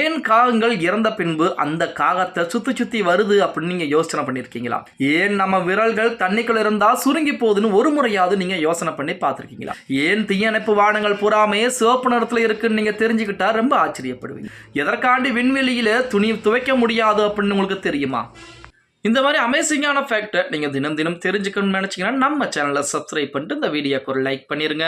ஏன் காகங்கள் இறந்த பின்பு அந்த காகத்தை சுத்தி வருது அப்படின்னு நீங்க யோசனை பண்ணிருக்கீங்களா? ஏன் நம்ம விரல்கள் தண்ணிக்குள்ள இருந்தா சுருங்கி போகுதுன்னு ஒரு முறையாவது நீங்க யோசனை பண்ணி பார்த்திருக்கீங்களா? ஏன் தீயணைப்பு வாகனங்கள் பூராமே சிவப்பு நிறத்துல இருக்குன்னு நீங்க தெரிஞ்சுக்கிட்டா ரொம்ப ஆச்சரியப்படுவீங்க. எதற்காண்டி விண்வெளியில துணி துவைக்க முடியாது அப்படின்னு உங்களுக்கு தெரியுமா? இந்த மாதிரி அமேசிங்கான ஃபேக்டை நீங்க தினம் தினம் தெரிஞ்சுக்கணும்னு நினைச்சீங்கன்னா நம்ம சேனலை சப்ஸ்கிரைப் பண்ணிட்டு இந்த வீடியோக்கு ஒரு லைக் பண்ணிருங்க.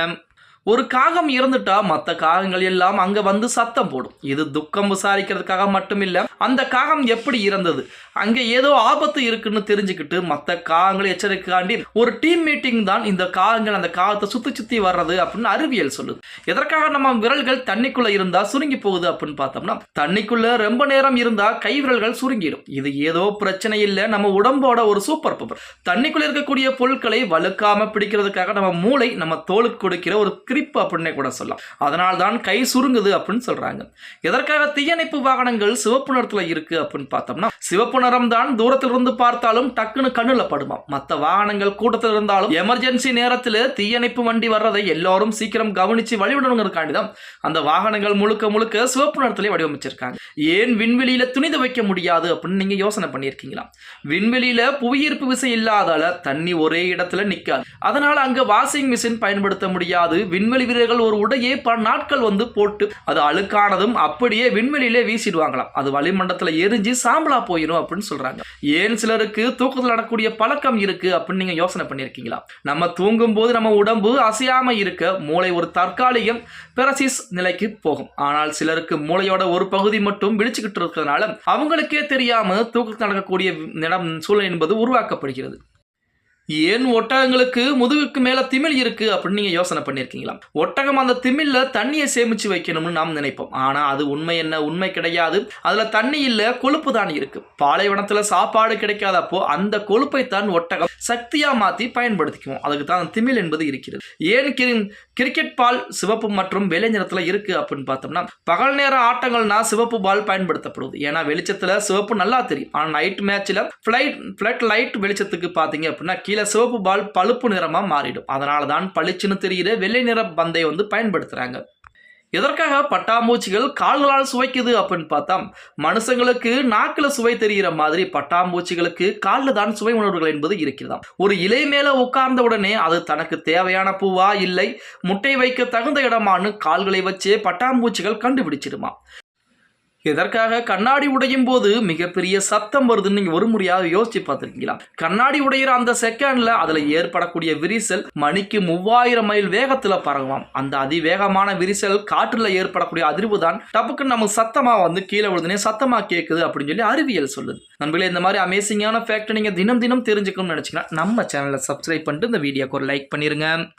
ஒரு காகம் இறந்துட்டா மற்ற காகங்கள் எல்லாம் அங்க வந்து சத்தம் போடும். இது துக்கம் விசாரிக்கிறதுக்காக மட்டும் இல்ல, அந்த காகம் எப்படி இறந்தது, அங்க ஏதோ ஆபத்து இருக்குன்னு தெரிஞ்சுக்கிட்டு மற்ற காகங்களை எச்சரிக்கைக்காண்டி ஒரு டீம் மீட்டிங் தான் இந்த காகங்கள் அந்த காகத்தை சுத்தி வர்றது அப்படின்னு அறிவியல் சொல்லுது. எதற்காக நம்ம விரல்கள் தண்ணிக்குள்ள இருந்தா சுருங்கி போகுது அப்படின்னு பார்த்தோம்னா, தண்ணிக்குள்ள ரொம்ப நேரம் இருந்தா கை விரல்கள் சுருங்கிடும். இது ஏதோ பிரச்சனை இல்லை, நம்ம உடம்போட ஒரு சூப்பர் பவர். தண்ணிக்குள்ள இருக்கக்கூடிய பொருட்களை வலுக்காம பிடிக்கிறதுக்காக நம்ம மூளை நம்ம தோலுக்கு கொடுக்கிற ஒரு கிரிப் அப்படின்னே கூட சொல்லலாம். அதனால் தான் கை சுருங்குது அப்படின்னு சொல்றாங்க. எதற்காக தீயணைப்பு வாகனங்கள் சிவப்பு நிறத்துல இருக்கு அப்படின்னு பார்த்தோம்னா, சிவப்பு நிறம் தான் தூரத்தில் இருந்து பார்த்தாலும் டக்குன்னு கண்ணுல படுமா. மற்ற வாகனங்கள் கூட்டத்தில் இருந்தாலும் எமர்ஜென்சி நேரத்தில் தீயணைப்பு வண்டி வர்றதை எல்லாரும் சீக்கிரம் கவனிச்சு வழிவிடணுங்கிறதுக்காண்டிதான் அந்த வாகனங்கள் முழுக்க சிவப்பு நிறத்திலே வடிவமைச்சிருக்காங்க. ஏன் விண்வெளியில துணி துவைக்க முடியாது அப்படின்னு நீங்க யோசனை பண்ணியிருக்கீங்களா? விண்வெளியில புவியீர்ப்பு விசை இல்லாதால தண்ணி ஒரே இடத்துல நிற்காது. அதனால அங்க வாஷிங் மிஷின் பயன்படுத்த முடியாது. விண்வெளி வீரர்கள் ஒரு உடையை பல நாட்கள் போட்டு அது அழுக்கானதும் அப்படியே விண்வெளியிலே வீசிடுவாங்களாம். அது வளிமண்டலத்தில் எரிஞ்சு சாம்பலா போயிடும் அப்படின்னு சொல்றாங்க. ஏன் சிலருக்கு தூக்கத்தில் நடக்கக்கூடிய பழக்கம் இருக்கு அப்படின்னு நீங்க யோசனை பண்ணிருக்கீங்களா? நம்ம தூங்கும் போது நம்ம உடம்பு அசையாம இருக்க மூளை ஒரு தற்காலிகம் பெரசிஸ் நிலைக்கு போகும். ஆனால் சிலருக்கு மூளையோட ஒரு பகுதி மட்டும் விழிச்சுக்கிட்டு இருக்கிறதுனால அவங்களுக்கே தெரியாம தூக்கத்தில் நடக்கக்கூடிய சூழல் என்பது உருவாக்கப்படுகிறது. ஏன் ஒட்டகங்களுக்கு முதுகுக்கு மேல திமில் இருக்கு அப்படின்னு நீங்க யோசனை பண்ணிருக்கீங்களா? ஒட்டகம் அந்த திமில்ல தண்ணியை சேமிச்சு வைக்கணும்னு நாம் நினைப்போம். ஆனா அது உண்மை கிடையாது. அதுல தண்ணி இல்ல, கொழுப்பு தான் இருக்கு. பாலைவனத்துல சாப்பாடு கிடைக்காதப்போ அந்த கொழுப்பை தான் ஒட்டகம் சக்தியா மாத்தி பயன்படுத்திக்குவோம். அதுக்கு தான் திமில் என்பது இருக்கிறது. ஏன் கிரிக்கெட் பால் சிவப்பு மற்றும் வெள்ளை நிறத்துல இருக்கு அப்படின்னு பார்த்தோம்னா, பகல் நேர ஆட்டங்கள்னா சிவப்பு பால் பயன்படுத்தப்படுது. ஏன்னா வெளிச்சத்துல சிவப்பு நல்லா தெரியும். ஆனா நைட் மேட்ச்ல ஃபிளட் லைட் வெளிச்சத்துக்கு பாத்தீங்க அப்படின்னா சிவப்பு பால் பழுப்பு நிறமா மாறிடும். அதனாலதான் பளிச்சுன்னு தெரிகிற வெள்ளை நிற பந்தை பயன்படுத்துறாங்க. எதற்காக பட்டாம்பூச்சிகள் கால்களால் சுவைக்குது அப்படின்னு பார்த்தா, மனுஷங்களுக்கு நாக்குல சுவை தெரிகிற மாதிரி பட்டாம்பூச்சிகளுக்கு காலில் தான் சுவை உணர்வுகள் என்பது இருக்கிறதாம். ஒரு இலை மேல உட்கார்ந்த உடனே அது தனக்கு தேவையான பூவா இல்லை முட்டை வைக்க தகுந்த இடமானு கால்களை வச்சே பட்டாம்பூச்சிகள் கண்டுபிடிச்சிடுமா. எதற்காக கண்ணாடி உடையும் போது மிகப்பெரிய சத்தம் வருதுன்னு நீங்க ஒரு முறையாக யோசிச்சு பார்த்திருக்கீங்களா? கண்ணாடி உடையிற அந்த செகண்ட்ல அதுல ஏற்படக்கூடிய விரிசல் மணிக்கு 3000 மைல் வேகத்துல பறகுமாம். அந்த அதிவேகமான விரிசல் காற்றுல ஏற்படக்கூடிய அதிர்வு தான் டப்புக்கு நம்ம சத்தமா கீழே விழுதுனே சத்தமா கேட்குது அப்படின்னு சொல்லி அறிவியல் சொல்லுது. நண்பர்களே, இந்த மாதிரி அமேசிங்கான ஃபேக்ட் நீங்க தினம் தெரிஞ்சுக்கணும்னு நினைச்சீங்கன்னா நம்ம சேனலை சப்ஸ்கிரைப் பண்ணிட்டு இந்த வீடியோக்கு ஒரு லைக் பண்ணிருங்க.